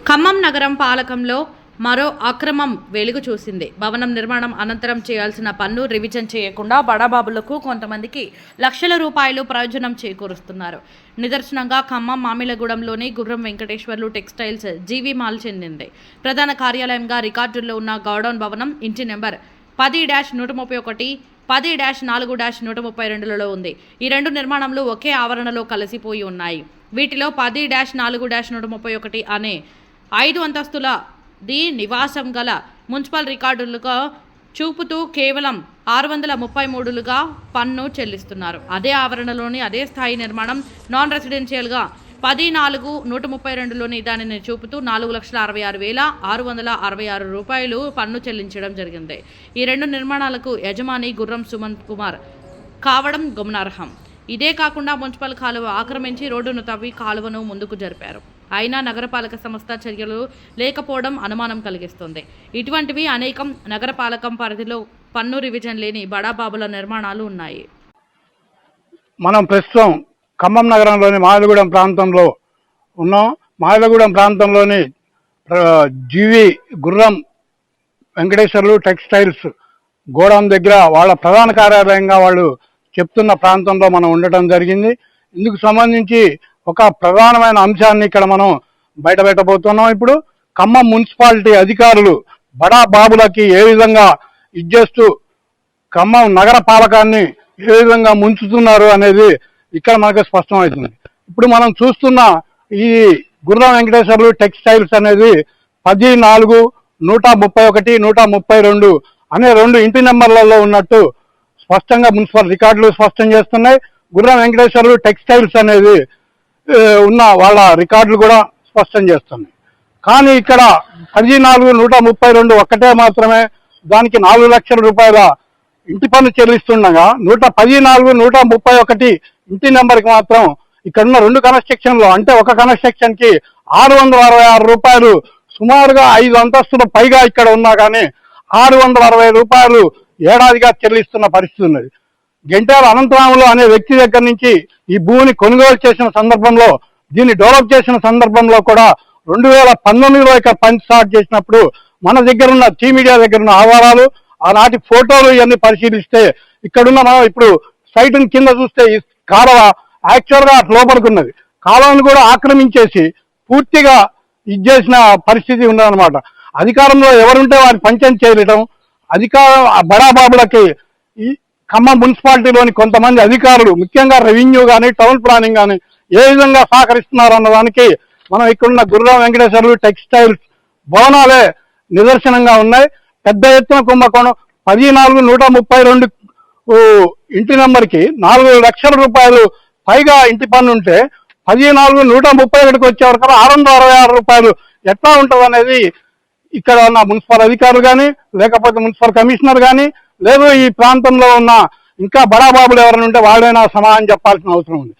ఖమ్మం నగరం పాలకంలో మరో అక్రమం వెలుగు చూసింది. భవనం నిర్మాణం అనంతరం చేయాల్సిన పన్ను రివిజన్ చేయకుండా బడాబాబులకు కొంతమందికి లక్షల రూపాయలు ప్రయోజనం చేకూరుస్తున్నారు. నిదర్శనంగా ఖమ్మం మామిలగూడెంలోని గుర్రం వెంకటేశ్వర్లు టెక్స్టైల్స్ జీవీ మాల్ చెందింది. ప్రధాన కార్యాలయంగా రికార్డుల్లో ఉన్న గౌడౌన్ భవనం ఇంటి నెంబర్ 10-131, 10-4-132లలో ఉంది. ఈ రెండు నిర్మాణాలు ఒకే ఆవరణలో కలిసిపోయి ఉన్నాయి. వీటిలో 10-4-131 అనే 5 అంతస్తుల ది నివాసం గల మున్సిపల్ రికార్డులుగా చూపుతూ కేవలం 633లుగా పన్ను చెల్లిస్తున్నారు. అదే ఆవరణలోని అదే స్థాయి నిర్మాణం నాన్ రెసిడెన్షియల్గా 10-4-132లోని దానిని చూపుతూ 4,66,666 రూపాయలు పన్ను చెల్లించడం జరిగింది. ఈ రెండు నిర్మాణాలకు యజమాని గుర్రం సుమంత్ కుమార్ కావడం గమనార్హం. ఇదే కాకుండా మున్సిపల్ కాలువ ఆక్రమించి రోడ్డును తవ్వి కాలువను ముందుకు జరిపారు. అయినా నగరపాలక సంస్థ చర్యలు లేకపోవడం అనుమానం కలిగిస్తుంది. ఇటువంటివి అనేకం నగరపాలకం పరిధిలో పన్ను రివిజన్ లేని బడాబాబుల నిర్మాణాలు ఉన్నాయి. మనం ప్రస్తుతం ఖమ్మం నగరంలోని మామిలగూడెం ప్రాంతంలో ఉన్నాం. మామిలగూడెం ప్రాంతంలోని జీవి గుర్రం వెంకటేశ్వర్లు టెక్స్టైల్స్ గోడౌన్ దగ్గర వాళ్ళ ప్రధాన కార్యాలయంగా వాళ్ళు చెప్తున్న ప్రాంతంలో మనం ఉండటం జరిగింది. ఇందుకు సంబంధించి ఒక ప్రధానమైన అంశాన్ని ఇక్కడ మనం బయటపెట్టబోతున్నాం. ఇప్పుడు ఖమ్మం మున్సిపాలిటీ అధికారులు బడా బాబులకి ఏ విధంగా ఇచ్చేస్తూ ఖమ్మం నగర పాలకాన్ని ఏ విధంగా ముంచుతున్నారు అనేది ఇక్కడ మనకు స్పష్టమవుతుంది. ఇప్పుడు మనం చూస్తున్న ఈ గుర్రం వెంకటేశ్వర్లు టెక్స్టైల్స్ అనేది 10-4-131, 132 అనే రెండు ఇంటి నెంబర్లలో ఉన్నట్టు స్పష్టంగా మున్సిపల్ రికార్డులు స్పష్టం చేస్తున్నాయి. గుర్రం వెంకటేశ్వర్లు టెక్స్టైల్స్ అనేది ఉన్న వాళ్ళ రికార్డులు కూడా స్పష్టం చేస్తున్నాయి. కానీ ఇక్కడ 10-4-132 ఒక్కటే మాత్రమే దానికి 4 లక్షల రూపాయల ఇంటి పన్ను చెల్లిస్తుండగా 10-4-131 ఇంటి నెంబర్కి మాత్రం ఇక్కడున్న రెండు కన్స్ట్రక్షన్లో అంటే ఒక కన్స్ట్రక్షన్ కి 666 రూపాయలు, సుమారుగా 5 అంతస్తుల పైగా ఇక్కడ ఉన్నా కానీ 660 రూపాయలు ఏడాదిగా చెల్లిస్తున్న పరిస్థితి ఉన్నది. గెంటాల అనంతరాములు అనే వ్యక్తి దగ్గర నుంచి ఈ భూమిని కొనుగోలు చేసిన సందర్భంలో, దీన్ని డెవలప్ చేసిన సందర్భంలో కూడా 2019లో ఇక్కడ పని స్టార్ట్ చేసినప్పుడు మన దగ్గర ఉన్న మీడియా దగ్గర ఉన్న ఆధారాలు, ఆనాటి ఫోటోలు ఇవన్నీ పరిశీలిస్తే ఇక్కడున్న మనం ఇప్పుడు సైట్ కింద చూస్తే ఈ కాలువ యాక్చువల్గా లోపలికున్నది. కాలువను కూడా ఆక్రమించేసి పూర్తిగా ఇచ్చేసిన పరిస్థితి ఉన్నదన్నమాట. అధికారంలో ఎవరుంటే వారి పంచం చేయటం, అధికారం బడాబాబులకి ఈ ఖమ్మం మున్సిపాలిటీలోని కొంతమంది అధికారులు ముఖ్యంగా రెవెన్యూ కానీ టౌన్ ప్లానింగ్ కానీ ఏ విధంగా సహకరిస్తున్నారు అన్నదానికి మనం ఇక్కడున్న గుర్రం వెంకటేశ్వర్లు టెక్స్టైల్స్ భవనాలే నిదర్శనంగా ఉన్నాయి. పెద్ద ఎత్తున కుంభకోణం 10-4-132 ఇంటి నెంబర్కి 4 లక్షల రూపాయలు పైగా ఇంటి పన్ను ఉంటే 10-4-131కి వచ్చేవరకు 666 రూపాయలు ఎట్లా ఉంటుంది అనేది ఇక్కడ ఉన్న మున్సిపల్ అధికారులు కానీ లేకపోతే మున్సిపల్ కమిషనర్ కానీ లేదు ఈ ప్రాంతంలో ఉన్న ఇంకా బడాబాబులు ఎవరైనా ఉంటే వాళ్ళైనా సమాధానం చెప్పాల్సిన అవసరం ఉంది.